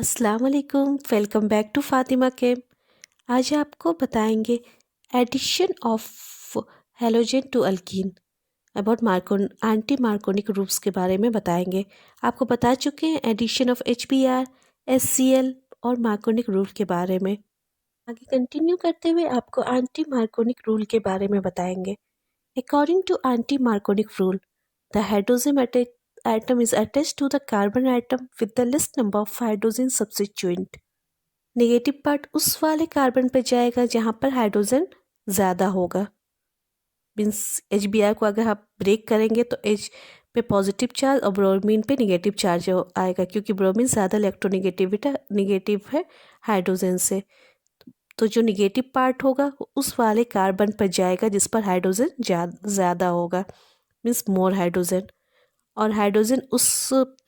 अस्सलाम वालेकुम, welcome back to Fatima के। आज आपको बताएंगे addition of halogen to alkene about anti Markovnikov groups के बारे में बताएंगे। आपको बता चुके हैं एडिशन ऑफ HBr, HCl और मार्कोनिक रूल के बारे में। आगे कंटिन्यू करते हुए आपको एंटी मार्कोनिक रूल के बारे में बताएंगे। According to anti Markovnikov rule, the hydrogen atom is attached to the carbon atom with the least number of hydrogen substituent. Negative part उस वाले कार्बन पे जाएगा जहाँ पर हाइड्रोजन ज़्यादा होगा। मीन्स HBr को अगर आप ब्रेक करेंगे तो H पे पॉजिटिव चार्ज और ब्रोमीन पे नेगेटिव चार्ज आएगा, क्योंकि ब्रोमीन ज़्यादा नेगेटिव है हाइड्रोजन से। तो जो नेगेटिव पार्ट होगा वो उस वाले कार्बन पर जाएगा जिस पर हाइड्रोजन ज़्यादा होगा, मीन्स मोर हाइड्रोजन। और हाइड्रोजन उस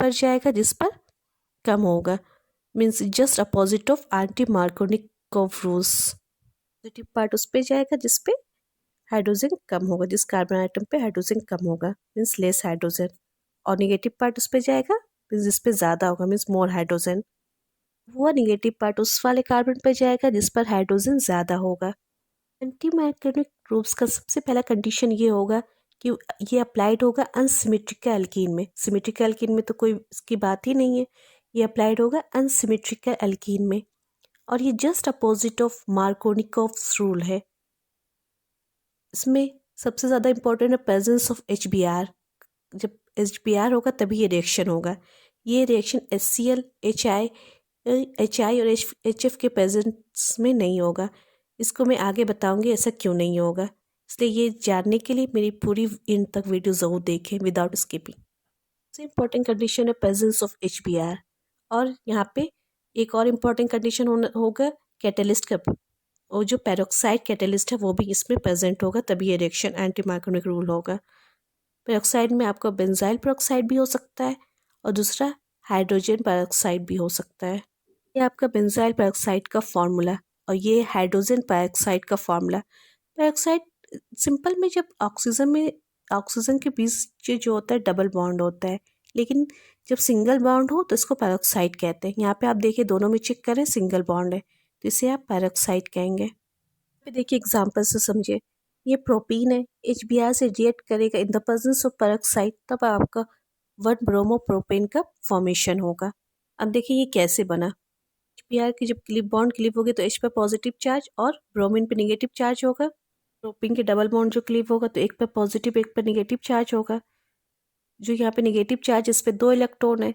पर जाएगा जिस पर कम होगा, means just opposite of anti Markovnikov rules. Positive part उस पर जाएगा जिस पे हाइड्रोजन कम होगा, जिस कार्बन आइटम पे हाइड्रोजन कम होगा, मीन्स लेस हाइड्रोजन। और नेगेटिव पार्ट उस पर जाएगा मीन्स जिस पे ज़्यादा होगा, मीन्स मोर हाइड्रोजन। वो नेगेटिव पार्ट उस वाले कार्बन पर जाएगा जिस पर हाइड्रोजन ज़्यादा होगा। एंटी मार्कोनिक ग्रुप्स का सबसे पहला कंडीशन ये होगा कि ये अप्लाइड होगा अनसिमेट्रिकल एल्कीन में। सिमेट्रिकल एल्कीन में तो कोई इसकी बात ही नहीं है, ये अप्लाइड होगा अनसिमेट्रिकल एल्कीन में। और ये just opposite of Markovnikov's rule है। इसमें सबसे ज़्यादा इंपॉर्टेंट है प्रेजेंस ऑफ HBr। जब HBr होगा तभी ये रिएक्शन होगा। ये रिएक्शन HCl, HI और HF के प्रेजेंस में नहीं होगा। इसको मैं आगे बताऊंगी ऐसा क्यों नहीं होगा, इसलिए ये जानने के लिए मेरी पूरी इन तक वीडियो ज़रूर देखें विदाउट स्किपिंग। सबसे इम्पोर्टेंट कंडीशन है प्रेजेंस ऑफ HBr। और यहाँ पे एक और इम्पोर्टेंट कंडीशन होगा कैटलिस्ट का, और जो पेरोक्साइड कैटलिस्ट है वो भी इसमें प्रेजेंट होगा, तभी ये रिएक्शन एंटी मार्कोनिक रूल होगा। पेरोक्साइड में आपका बेंजाइल पेरोक्साइड भी हो सकता है और दूसरा हाइड्रोजन पेरोक्साइड भी हो सकता है। ये आपका बेंजाइल पेरोक्साइड का फॉर्मूला और ये हाइड्रोजन पेरोक्साइड का फॉर्मूला। पेरोक्साइड सिंपल में जब ऑक्सीजन के बीच जो होता है डबल बॉन्ड होता है, लेकिन जब सिंगल बॉन्ड हो तो इसको पेरोक्साइड कहते हैं। यहाँ पे आप देखिए दोनों में चेक करें सिंगल बॉन्ड है तो इसे आप पेरोक्साइड कहेंगे। पे देखिए एग्जाम्पल से समझिए, ये प्रोपीन है, HBr से रिएक्ट करेगा in the presence of peroxide, तब आपका 1 ब्रोमोप्रोपेन का फॉर्मेशन होगा। अब देखिए ये कैसे बना। HBr की जब बॉन्ड क्लिप होगी तो H पे पॉजिटिव चार्ज और ब्रोमीन पे नेगेटिव चार्ज होगा। प्रोपीन के डबल बॉन्ड जो क्लिप होगा तो एक पे पॉजिटिव एक पे नेगेटिव चार्ज होगा। जो यहाँ पे नेगेटिव चार्ज इस पे 2 इलेक्ट्रॉन है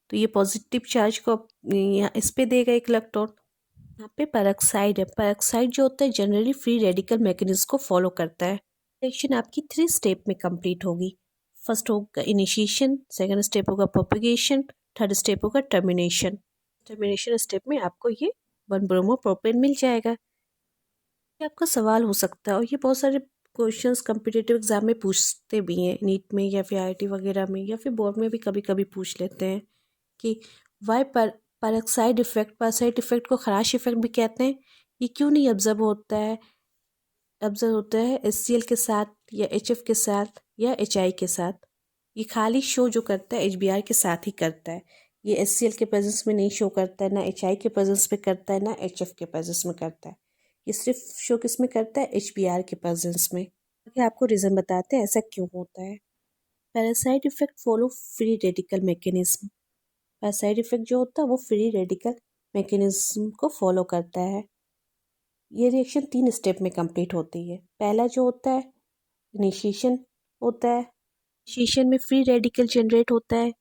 तो ये पॉजिटिव चार्ज को यहाँ इस पे देगा 1 इलेक्ट्रॉन। यहाँ पे पेरोक्साइड है, पेरोक्साइड जो होता है जनरली फ्री रेडिकल मैकेनिज्म को फॉलो करता है। रिएक्शन आपकी 3 स्टेप में कंप्लीट होगी। फर्स्ट होगा इनिशिएशन, सेकंड स्टेप होगा प्रोपेगेशन, थर्ड स्टेप होगा टर्मिनेशन। टर्मिनेशन स्टेप में आपको ये 1 ब्रोमोप्रोपेन मिल जाएगा। ये आपका सवाल हो सकता है और ये बहुत सारे क्वेश्चंस कम्पिटिटिव एग्जाम में पूछते भी हैं, नीट में या फिर IIT वगैरह में या फिर बोर्ड में भी कभी कभी पूछ लेते हैं कि why peroxide effect, peroxide effect को खराश इफेक्ट भी कहते हैं, ये क्यों नहीं ऑब्जर्व होता है HCl के साथ या HF के साथ या HI के साथ। ये खाली शो जो करता है HBr के साथ ही करता है। ये HCl के प्रेजेंस में नहीं शो करता है, ना HI के प्रेजेंस में करता है, ना HF के प्रेजेंस में करता है। ये सिर्फ शो किस में करता है, HBr के प्रेजेंस में। आगे आपको रीज़न बताते हैं ऐसा क्यों होता है। Parasite effect follow free radical mechanism. Parasite effect जो होता है वो फ्री रेडिकल मैकेनिज्म को फॉलो करता है। ये रिएक्शन 3 स्टेप में कंप्लीट होती है। पहला जो होता है इनिशिएशन होता है, इनिशिएशन में फ्री रेडिकल जनरेट होता है।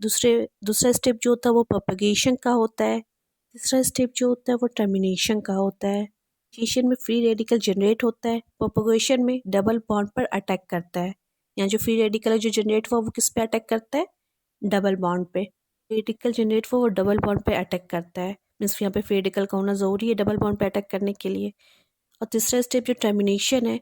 दूसरा स्टेप जो होता है वो प्रोपेगेशन का होता है। तीसरा स्टेप जो होता है वो टर्मिनेशन का होता है। इनिशिएशन में फ्री रेडिकल जनरेट होता है, प्रोपेगेशन में डबल बॉन्ड पर अटैक करता है। यहाँ जो फ्री रेडिकल जो जनरेट हुआ वो किस पे अटैक करता है, डबल बॉन्ड पे। रेडिकल जनरेट हुआ वो डबल बॉन्ड पे अटैक करता है, मीन्स यहाँ पे फ्री रेडिकल का होना ज़रूरी है डबल बॉन्ड पे अटैक करने के लिए। और तीसरा स्टेप जो टर्मिनेशन है,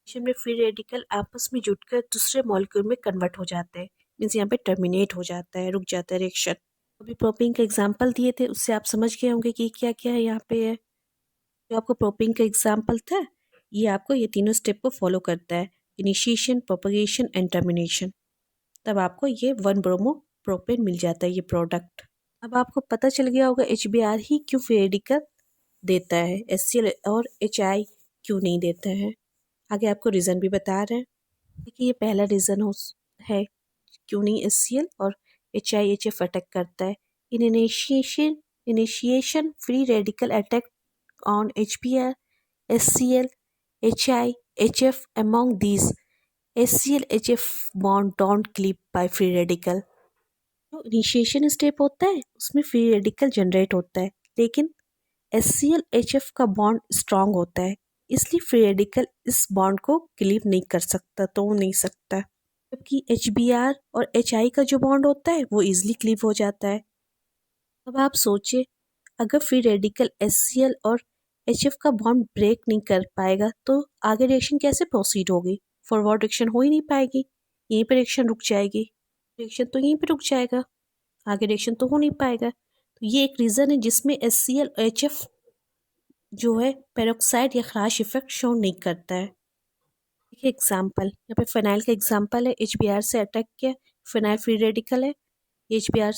में फ्री रेडिकल आपस में जुटकर दूसरे मॉलिक्यूल में कन्वर्ट हो जाते हैं, मीन्स यहाँ पे टर्मिनेट हो जाता है, रुक जाता है रिएक्शन। अभी प्रोपिंग का एग्जांपल दिए थे उससे आप समझ गए होंगे कि क्या क्या है यहाँ पे है। जो आपको प्रोपिंग का एग्जांपल था ये आपको ये तीनों स्टेप को फॉलो करता है, इनिशिएशन, प्रोपगेशन एंड टर्मिनेशन। तब आपको ये 1 ब्रोमो प्रोपेन मिल जाता है, ये प्रोडक्ट। अब आपको पता चल गया होगा HBr ही क्यों फ्री रेडिकल देता है, HCl और HI क्यों नहीं देता है। आगे आपको रीज़न भी बता रहे हैं। देखिए ये पहला रीज़न है क्यों नहीं HCl और HIHF अटैक करता है। In initiation free radical attack on HBr, HCl, HI, HF among these HCl HF bond don't cleave by free radical। जो इनिशिएशन स्टेप होता है उसमें फ्री रेडिकल जनरेट होता है, लेकिन HCl HF का बॉन्ड स्ट्रांग होता है, इसलिए फ्री रेडिकल इस बॉन्ड को क्लीव नहीं कर सकता, तोड़ नहीं सकता। जबकि HBr और HI का जो बॉन्ड होता है वो इजिली क्लीव हो जाता है। अब आप सोचिए अगर फ्री रेडिकल HCl और HF का बॉन्ड ब्रेक नहीं कर पाएगा तो आगे रिएक्शन कैसे प्रोसीड होगी। फॉरवर्ड रिएक्शन हो ही नहीं पाएगी, यहीं पर रिएक्शन रुक जाएगी, रिएक्शन तो यहीं पर रुक जाएगा, आगे रिएक्शन तो हो नहीं पाएगा। तो ये एक रीज़न है जिसमें HCl और HF जो है पेरोक्साइड या खराश इफेक्ट शो नहीं करता है। देखिए एग्जाम्पल, यहाँ पे फिनाइल का एग्जाम्पल है, HBr से अटैक किया, फिनाइल फ्री रेडिकल है, HBr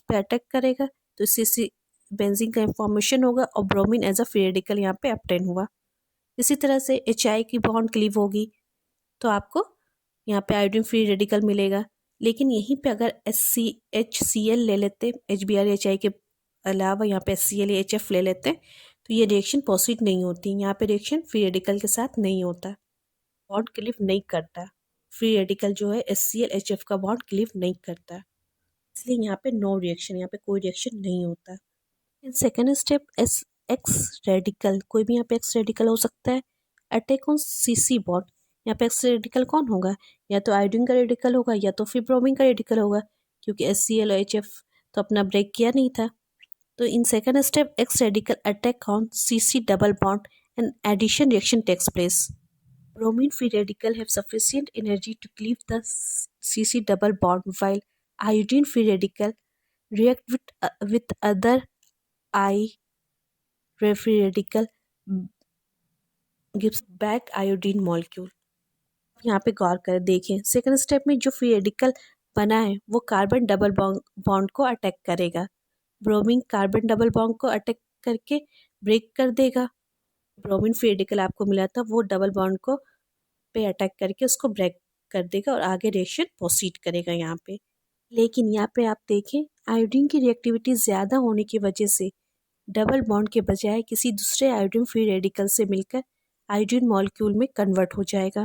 पे अटैक करेगा तो इससे बेंजीन का इंफॉर्मेशन होगा और bromine as a free radical यहाँ पे अपटेन हुआ। इसी तरह से HI की बॉन्ड क्लीव होगी तो आपको यहाँ पे आयोडीन फ्री रेडिकल मिलेगा, लेकिन यहीं पे अगर HCl ले लेते HBr HI के अलावा यहाँ पे HCl या HF ले लेते तो ये रिएक्शन प्रोसीड नहीं होती, यहाँ पे रिएक्शन फ्री रेडिकल के साथ नहीं होता, बॉन्ड क्लीव नहीं करता। फ्री रेडिकल जो है HCl HF का बॉन्ड क्लीव नहीं करता, इसलिए यहाँ पे नो रिएक्शन, यहाँ पे कोई रिएक्शन नहीं होता। इन सेकेंड स्टेप एक्स रेडिकल, कोई भी यहाँ पे एक्स रेडिकल हो सकता है, अटैक ऑन CC बॉन्ड। यहाँ पे एक्स रेडिकल कौन होगा, या तो आयोडीन का रेडिकल होगा या तो फिर ब्रोमीन का रेडिकल होगा, क्योंकि HCl और HF तो अपना ब्रेक किया नहीं था। तो in second step X radical attack on CC double bond and addition reaction takes place. Bromine free radical have sufficient energy to cleave the CC double bond, while iodine free radical react with other I free radical gives back iodine molecule। यहाँ पे गौर कर देखें, second step में जो free radical बना है वो carbon double bond को अटैक करेगा। ब्रोमीन कार्बन डबल बॉन्ड को अटैक करके ब्रेक कर देगा। ब्रोमीन फ्री रेडिकल आपको मिला था वो डबल बॉन्ड को पे अटैक करके उसको ब्रेक कर देगा और आगे रिएक्शन प्रोसीड करेगा यहाँ पे। लेकिन यहाँ पे आप देखें आयोडीन की रिएक्टिविटी ज़्यादा होने की वजह से डबल बॉन्ड के बजाय किसी दूसरे आयोडीन फ्री रेडिकल से मिलकर आयोडीन मॉलिक्यूल में कन्वर्ट हो जाएगा।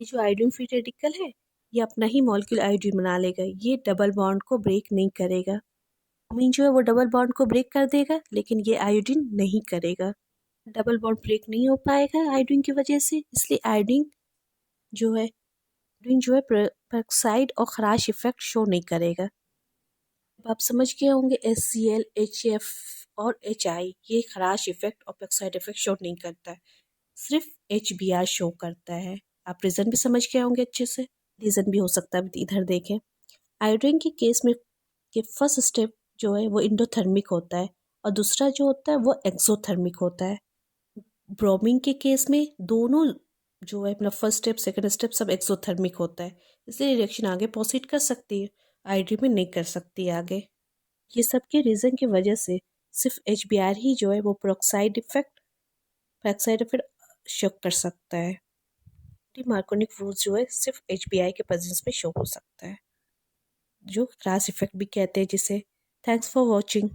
ये जो आयोडीन फ्री रेडिकल है ये अपना ही मॉलिक्यूल आयोडीन बना लेगा, ये डबल बॉन्ड को ब्रेक नहीं करेगा। ब्रोमीन जो है वो डबल बॉन्ड को ब्रेक कर देगा लेकिन ये आयोडीन नहीं करेगा। डबल बॉन्ड ब्रेक नहीं हो पाएगा आयोडीन की वजह से, इसलिए आयोडीन जो है पेरोक्साइड और खराश इफेक्ट शो नहीं करेगा। अब आप समझ गए होंगे HCl HF और HI ये खराश इफेक्ट और पेरोक्साइड इफेक्ट शो नहीं करता है, सिर्फ HBr शो करता है। आप रीज़न भी समझ गए होंगे अच्छे से। रीज़न भी हो सकता है, इधर देखें, आयोडीन के केस में के फर्स्ट स्टेप जो है वो इंडोथर्मिक होता है और दूसरा जो होता है वो एक्सोथर्मिक होता है। ब्रोमीन के केस में दोनों जो है अपना फर्स्ट स्टेप सेकंड स्टेप सब एक्सोथर्मिक होता है, इसलिए रिएक्शन आगे प्रोसीड कर सकती है, आईडी में नहीं कर सकती आगे। ये सब के रीज़न की वजह से सिर्फ HBr ही जो है वो पेरोक्साइड इफेक्ट शो कर सकता है। मार्कोनिक फ्रूट जो है सिर्फ HBr के प्रेजेंस में शो हो सकता है, जो क्लास इफेक्ट भी कहते हैं जिसे। Thanks for watching.